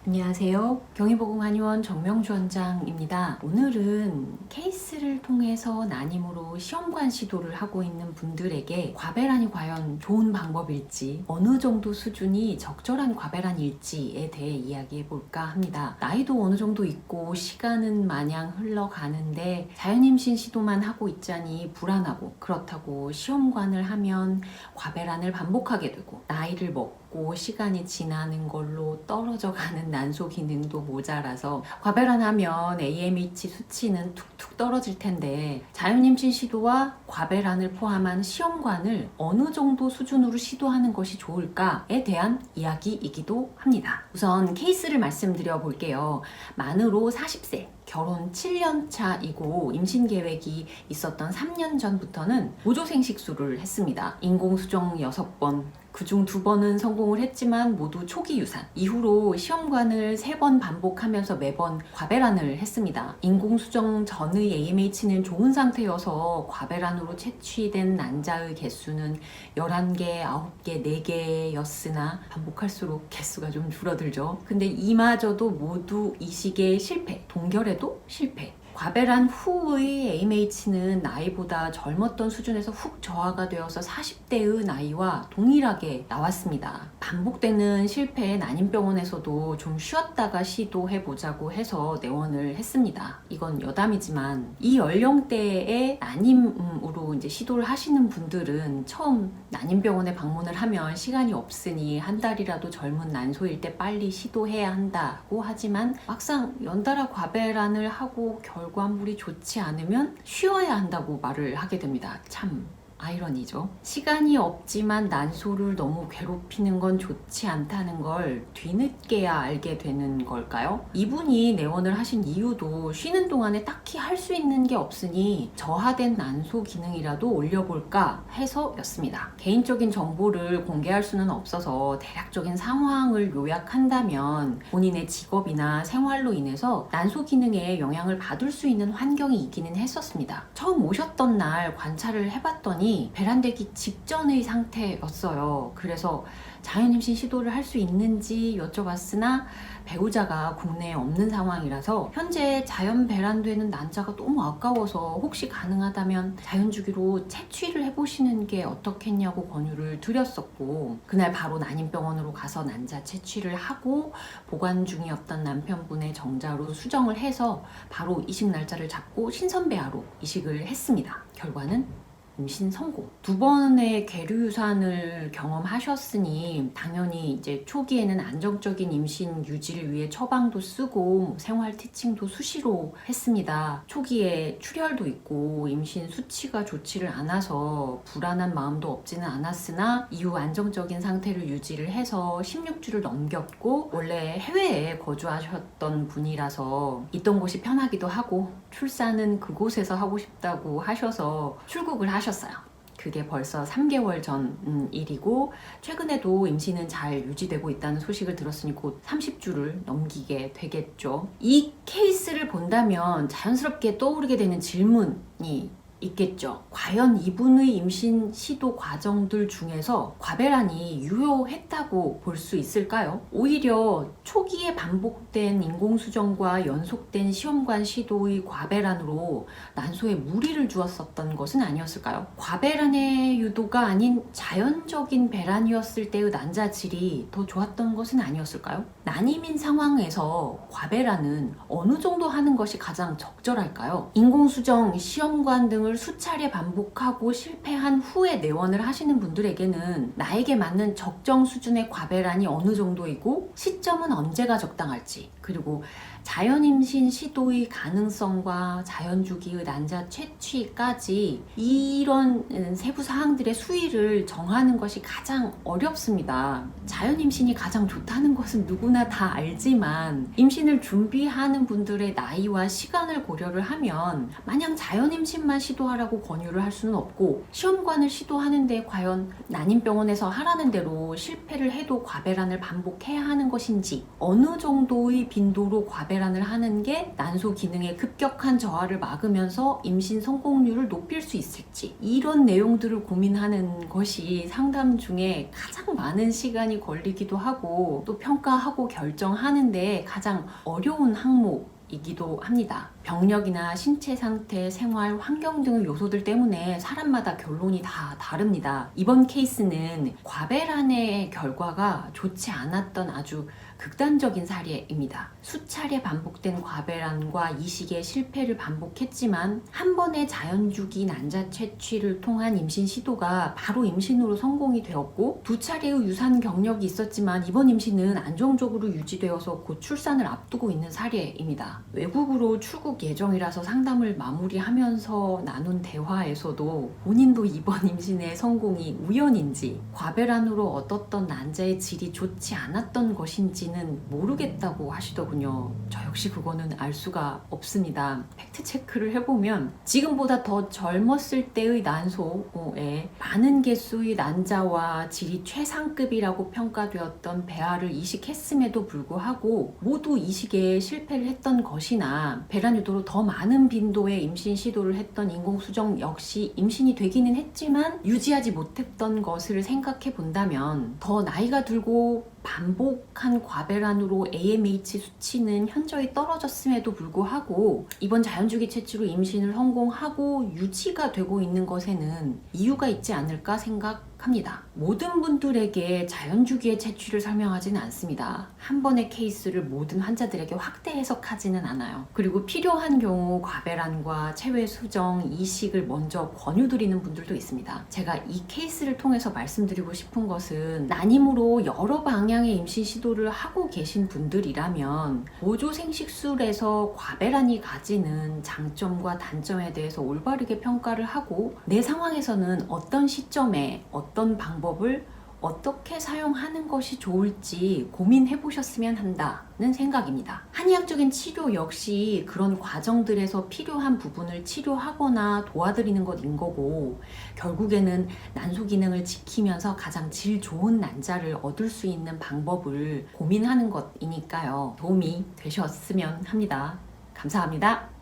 안녕하세요. 경희보건한의원 정명주 원장입니다. 오늘은 케이스를 통해서 난임으로 시험관 시도를 하고 있는 분들에게 과배란이 과연 좋은 방법일지, 어느 정도 수준이 적절한 과배란일지에 대해 이야기해 볼까 합니다. 나이도 어느 정도 있고 시간은 마냥 흘러가는데 자연임신 시도만 하고 있자니 불안하고, 그렇다고 시험관을 하면 과배란을 반복하게 되고, 나이를 먹고 시간이 지나는 걸로 떨어져 가는 난소 기능도 모자라서 과배란하면 AMH 수치는 툭툭 떨어질 텐데, 자연임신 시도와 과배란을 포함한 시험관을 어느 정도 수준으로 시도하는 것이 좋을까에 대한 이야기이기도 합니다. 우선 케이스를 말씀드려 볼게요. 만으로 40세, 결혼 7년 차이고 임신 계획이 있었던 3년 전부터는 보조생식수를 했습니다. 인공수정 6번, 그중 2번은 성공을 했지만 모두 초기 유산. 이후로 시험관을 3번 반복하면서 매번 과배란을 했습니다. 인공수정 전의 AMH는 좋은 상태여서 과배란으로 채취된 난자의 개수는 11개, 9개, 4개였으나 반복할수록 개수가 좀 줄어들죠. 근데 이마저도 모두 이식에 실패, 동결에도 실패. 과배란 후의 AMH는 나이보다 젊었던 수준에서 훅 저하가 되어서 40대의 나이와 동일하게 나왔습니다. 반복되는 실패에 난임병원에서도 좀 쉬었다가 시도해보자고 해서 내원을 했습니다. 이건 여담이지만 이 연령대에 난임으로 이제 시도를 하시는 분들은 처음 난임병원에 방문을 하면 시간이 없으니 한 달이라도 젊은 난소일 때 빨리 시도해야 한다고 하지만, 막상 연달아 과배란을 하고 결과물이 좋지 않으면 쉬어야 한다고 말을 하게 됩니다. 참 아이러니죠. 시간이 없지만 난소를 너무 괴롭히는 건 좋지 않다는 걸 뒤늦게야 알게 되는 걸까요? 이분이 내원을 하신 이유도 쉬는 동안에 딱히 할 수 있는 게 없으니 저하된 난소 기능이라도 올려볼까 해서였습니다. 개인적인 정보를 공개할 수는 없어서 대략적인 상황을 요약한다면, 본인의 직업이나 생활로 인해서 난소 기능에 영향을 받을 수 있는 환경이 있기는 했었습니다. 처음 오셨던 날 관찰을 해봤더니 배란되기 직전의 상태였어요. 그래서 자연임신 시도를 할 수 있는지 여쭤봤으나 배우자가 국내에 없는 상황이라서 현재 자연 배란되는 난자가 너무 아까워서 혹시 가능하다면 자연주기로 채취를 해보시는 게 어떻겠냐고 권유를 드렸었고, 그날 바로 난임병원으로 가서 난자 채취를 하고 보관 중이었던 남편분의 정자로 수정을 해서 바로 이식 날짜를 잡고 신선배아로 이식을 했습니다. 결과는 임신 성공. 2번의 계류 유산을 경험하셨으니 당연히 이제 초기에는 안정적인 임신 유지를 위해 처방도 쓰고 생활 티칭도 수시로 했습니다. 초기에 출혈도 있고 임신 수치가 좋지를 않아서 불안한 마음도 없지는 않았으나 이후 안정적인 상태를 유지를 해서 16주를 넘겼고, 원래 해외에 거주하셨던 분이라서 있던 곳이 편하기도 하고 출산은 그곳에서 하고 싶다고 하셔서 출국을 하셨어요. 그게 벌써 3개월 전 일이고, 최근에도 임신은 잘 유지되고 있다는 소식을 들었으니 곧 30주를 넘기게 되겠죠. 이 케이스를 본다면 자연스럽게 떠오르게 되는 질문이 있겠죠. 과연 이분의 임신 시도 과정들 중에서 과배란이 유효했다고 볼 수 있을까요? 오히려 초기에 반복된 인공수정과 연속된 시험관 시도의 과배란으로 난소에 무리를 주었었던 것은 아니었을까요? 과배란의 유도가 아닌 자연적인 배란이었을 때의 난자질이 더 좋았던 것은 아니었을까요? 난임인 상황에서 과배란은 어느 정도 하는 것이 가장 적절할까요? 인공수정, 시험관 등을 수차례 반복하고 실패한 후에 내원을 하시는 분들에게는 나에게 맞는 적정 수준의 과배란이 어느 정도이고 시점은 언제가 적당할지, 그리고 자연임신 시도의 가능성과 자연주기의 난자 채취까지 이런 세부 사항들의 수위를 정하는 것이 가장 어렵습니다. 자연임신이 가장 좋다는 것은 누구나 다 알지만, 임신을 준비하는 분들의 나이와 시간을 고려를 하면 마냥 자연임신만 시도하라고 권유를 할 수는 없고, 시험관을 시도하는데 과연 난임병원에서 하라는 대로 실패를 해도 과배란을 반복해야 하는 것인지, 어느 정도의 빈도로 과배란을 과배란을 하는 게 난소 기능의 급격한 저하를 막으면서 임신 성공률을 높일 수 있을지, 이런 내용들을 고민하는 것이 상담 중에 가장 많은 시간이 걸리기도 하고 또 평가하고 결정하는데 가장 어려운 항목이기도 합니다. 병력이나 신체 상태, 생활, 환경 등의 요소들 때문에 사람마다 결론이 다 다릅니다. 이번 케이스는 과배란의 결과가 좋지 않았던 아주 극단적인 사례입니다. 수차례 반복된 과배란과 이식의 실패를 반복했지만 한 번의 자연주기 난자 채취를 통한 임신 시도가 바로 임신으로 성공이 되었고, 두 차례의 유산 경력이 있었지만 이번 임신은 안정적으로 유지되어서 곧 출산을 앞두고 있는 사례입니다. 외국으로 출국 예정이라서 상담을 마무리하면서 나눈 대화에서도 본인도 이번 임신의 성공이 우연인지, 과배란으로 얻었던 난자의 질이 좋지 않았던 것인지는 모르겠다고 하시더군요. 저 역시 그거는 알 수가 없습니다. 팩트 체크를 해보면 지금보다 더 젊었을 때의 난소에 많은 개수의 난자와 질이 최상급이라고 평가되었던 배아를 이식했음에도 불구하고 모두 이식에 실패를 했던 것이나, 배란 유도로 더 많은 빈도의 임신 시도를 했던 인공수정 역시 임신이 되기는 했지만 유지하지 못했던 것을 생각해 본다면, 더 나이가 들고 반복한 과배란으로 AMH 수치는 현저히 떨어졌음에도 불구하고 이번 자연주기 채취로 임신을 성공하고 유지가 되고 있는 것에는 이유가 있지 않을까 생각합니다. 모든 분들에게 자연주기의 채취를 설명하지는 않습니다. 한 번의 케이스를 모든 환자들에게 확대 해석하지는 않아요. 그리고 필요한 경우 과배란과 체외 수정, 이식을 먼저 권유드리는 분들도 있습니다. 제가 이 케이스를 통해서 말씀드리고 싶은 것은, 난임으로 여러 방향의 임신 시도를 하고 계신 분들이라면 보조 생식술에서 과배란이 가지는 장점과 단점에 대해서 올바르게 평가를 하고, 내 상황에서는 어떤 시점에 어떤 방법을 어떻게 사용하는 것이 좋을지 고민해 보셨으면 한다는 생각입니다. 한의학적인 치료 역시 그런 과정들에서 필요한 부분을 치료하거나 도와드리는 것인 거고, 결국에는 난소 기능을 지키면서 가장 질 좋은 난자를 얻을 수 있는 방법을 고민하는 것이니까요. 도움이 되셨으면 합니다. 감사합니다.